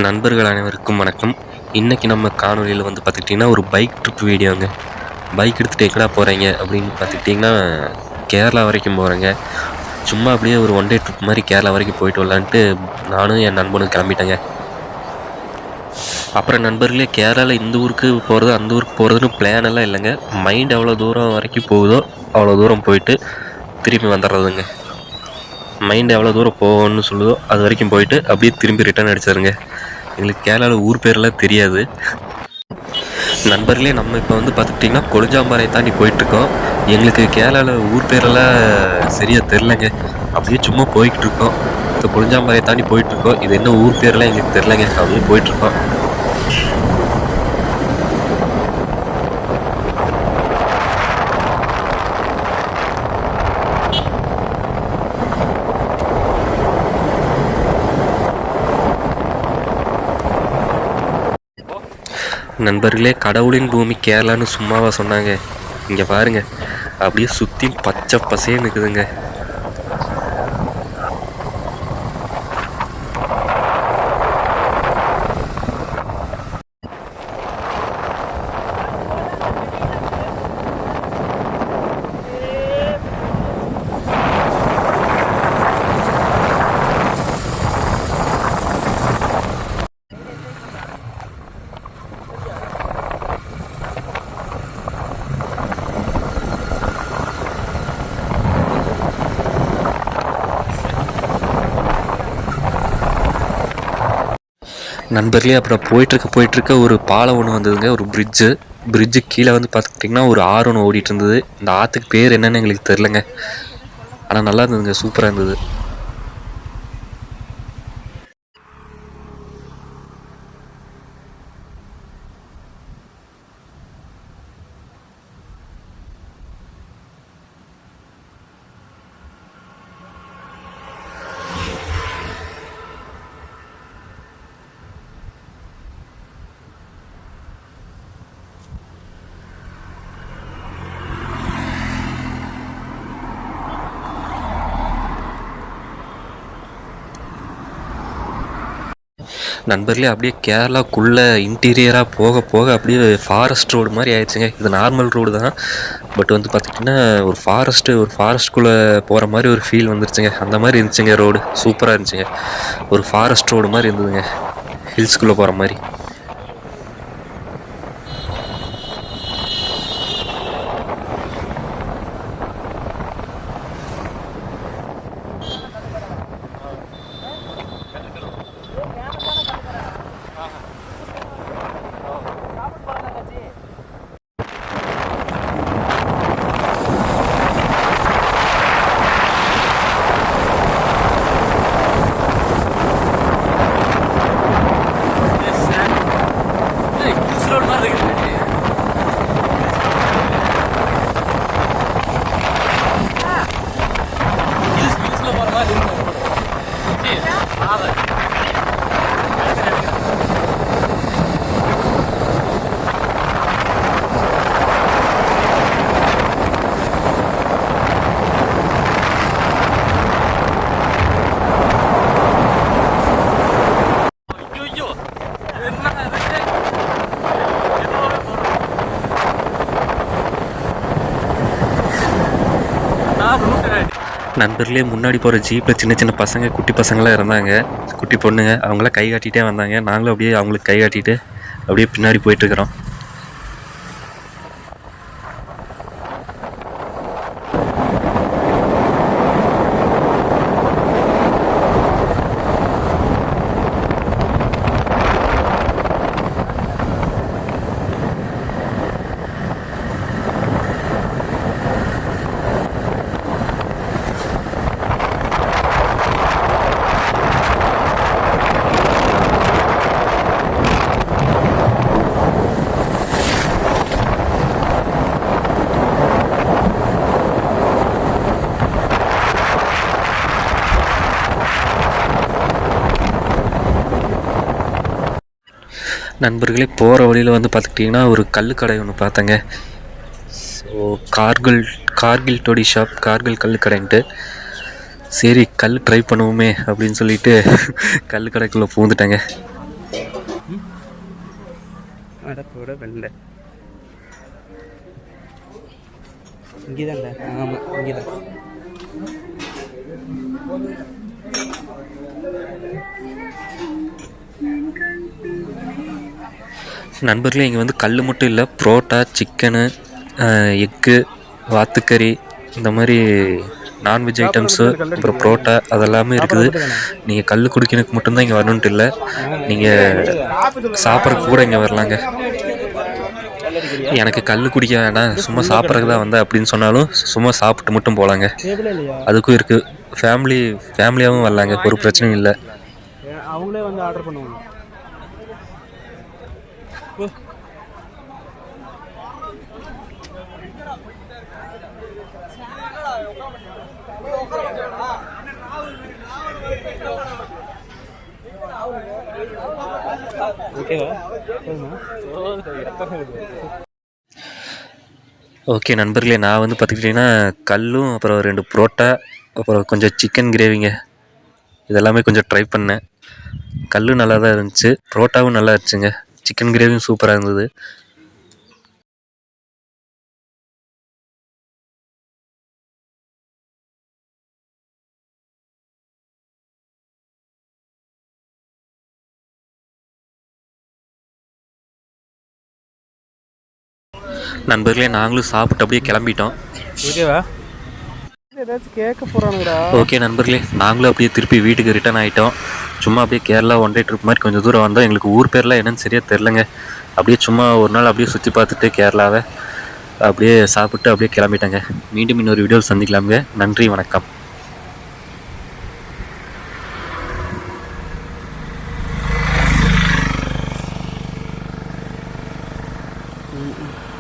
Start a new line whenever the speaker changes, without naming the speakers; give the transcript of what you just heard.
நண்பர்கள் அனைவருக்கும் வணக்கம். இன்றைக்கி நம்ம காணொலியில் வந்து பார்த்துக்கிட்டிங்கன்னா ஒரு பைக் ட்ரிப் வீடியோங்க. பைக் எடுத்துகிட்டு எங்கடா போகிறீங்க அப்படின்னு பார்த்துக்கிட்டிங்கன்னா கேரளா வரைக்கும் போகிறேங்க. சும்மா அப்படியே ஒரு ஒன் டே ட்ரிப் மாதிரி கேரளா வரைக்கும் போயிட்டு வரலான்ட்டு நானும் என் நண்பனும் கிளம்பிட்டேங்க. அப்புறம் நண்பர்களே, கேரளாவில் இந்த ஊருக்கு போகிறது அந்த ஊருக்கு போகிறதுன்னு பிளான் எல்லாம் இல்லைங்க. மைண்ட் எவ்வளோ தூரம் வரைக்கும் போகுதோ அவ்வளோ தூரம் போயிட்டு திரும்பி வந்துடுறதுங்க. மைண்ட் எவ்வளோ தூரம் போகணும்னு சொல்லுதோ அது வரைக்கும் போயிட்டு அப்படியே திரும்பி ரிட்டர்ன் அடிச்சிருங்க. எங்களுக்கு கேரளாவில் ஊர் பேரெல்லாம் தெரியாது. நண்பர்களே, நம்ம இப்போ வந்து பார்த்துக்கிட்டிங்கன்னா கொளிஞ்சாம்பாறை தாண்டி போயிட்டுருக்கோம். எங்களுக்கு கேரளாவில் ஊர் பேரெல்லாம் சரியாக தெரிலங்க. அப்படியே சும்மா போய்கிட்டு இருக்கோம். இப்போ கொளிஞ்சாம்பாறை தாண்டி போயிட்டுருக்கோம். இது என்ன ஊர் பேரெல்லாம் எங்களுக்கு தெரிலங்க. அப்படியே போயிட்டுருக்கோம். நண்பர்களே, கடவுளின் பூமி கேரளான்னு சும்மாவா சொன்னாங்க? இங்கே பாருங்க, அப்படியே சுற்றி பச்சை பசேன்னு இருக்குதுங்க. நண்பர்களே, அப்புறம் போயிட்டுருக்க ஒரு பாலம் ஒன்று வந்ததுங்க. ஒரு பிரிட்ஜு கீழே வந்து பார்த்துக்கிட்டிங்கன்னா ஒரு ஆறு ஒன்று ஓடிட்டு இருந்தது. இந்த ஆற்றுக்கு பேர் என்னன்னு எங்களுக்கு தெரிலங்க. ஆனால் நல்லா இருந்ததுங்க, சூப்பராக இருந்தது. நண்பர்களே, அப்படியே கேரளாக்குள்ளே இன்டீரியராக போக போக அப்படியே ஃபாரஸ்ட் ரோடு மாதிரி ஆயிடுச்சுங்க. இது நார்மல் ரோடு தான், பட் வந்து பார்த்திங்கன்னா ஒரு ஃபாரஸ்ட்குள்ளே போகிற மாதிரி ஒரு ஃபீல் வந்துருச்சுங்க. அந்த மாதிரி இருந்துச்சுங்க ரோடு. சூப்பராக இருந்துச்சுங்க. ஒரு ஃபாரஸ்ட் ரோடு மாதிரி இருந்ததுங்க, ஹில்ஸ்குள்ளே போகிற மாதிரி. நண்பர்களே, முன்னாடி போகிற ஜீப்பில் சின்ன சின்ன பசங்க, குட்டி பசங்களாம் இருந்தாங்க, குட்டி பொண்ணுங்க. அவங்களாம் கை காட்டிகிட்டே வந்தாங்க. நாங்களும் அப்படியே அவங்களுக்கு கை காட்டிட்டு அப்படியே பின்னாடி போயிட்டுருக்குறோம். நண்பர்களே, போகிற வழியில் வந்து பார்த்துக்கிட்டிங்கன்னா ஒரு கல்லுக்கடை ஒன்று பார்த்தேங்க. So Kargil toddy shop, Kargil கல்லுக்கடைன்ட்டு. சரி, கல் ட்ரை பண்ணுவோமே அப்படின்னு சொல்லிட்டு கல்லுக்கடைக்குள்ளே பூந்துட்டேங்க.
அடத்தோட வெள்ளை இங்கேதான்டா. ஆமாம், இங்கேதான்.
நண்பர்களே, இங்கே வந்து கல் மட்டும் இல்லை, புரோட்டா, சிக்கனு, எக்கு, வாத்துக்கறி, இந்த மாதிரி நான்வெஜ் ஐட்டம்ஸு, அப்புறம் புரோட்டா அதெல்லாமே இருக்குது. நீங்கள் கல் குடிக்கிறதுக்கு மட்டும்தான் இங்கே வரணுன்ட்டு இல்லை, நீங்கள் சாப்பிட்றதுக்கு கூட இங்கே வரலாங்க. எனக்கு கல் குடிக்க வேணாம், சும்மா சாப்பிட்றதுக்கு தான் வந்தேன் அப்படின்னு சொன்னாலும் சும்மா சாப்பிட்டு மட்டும் போகலாங்க. அதுக்கும் இருக்குது. ஃபேமிலியாகவும் வரலாங்க, ஒரு பிரச்சனையும் இல்லை.
அவங்களே வந்து ஆர்டர் பண்ணுவாங்க.
ஓகே நண்பர்களே, நான் வந்து பார்த்துக்கிட்டிங்கன்னா கல்லும், அப்புறம் 2 புரோட்டா, அப்புறம் கொஞ்சம் சிக்கன் கிரேவிங்க, இதெல்லாமே கொஞ்சம் ட்ரை பண்ணேன். கல்லும் நல்லா தான் இருந்துச்சு, புரோட்டாவும் நல்லா இருந்துச்சுங்க, சிக்கன் கிரேவியும் சூப்பராக இருந்தது. நண்பர்களே, நாங்களும் சாப்பிட்டு அப்படியே கிளம்பிட்டோம்.
ஓகேவா? ஏதாச்சும் கேட்க போகிறானுங்கடா.
ஓகே நண்பர்களே, நாங்களும் அப்படியே திருப்பி வீட்டுக்கு ரிட்டர்ன் ஆகிட்டோம். சும்மா அப்படியே கேரளா ஒன் டே ட்ரிப் மாதிரி கொஞ்சம் தூரம் வந்தோம். எங்களுக்கு ஊர் பேர்லாம் என்னன்னு சரியாக தெரிலங்க. அப்படியே சும்மா ஒரு நாள் அப்படியே சுற்றி பார்த்துட்டு கேரளாவை அப்படியே சாப்பிட்டு அப்படியே கிளம்பிட்டேங்க. மீண்டும் இன்னொரு வீடியோவில் சந்திக்கலாமுங்க. நன்றி, வணக்கம்.
ம்.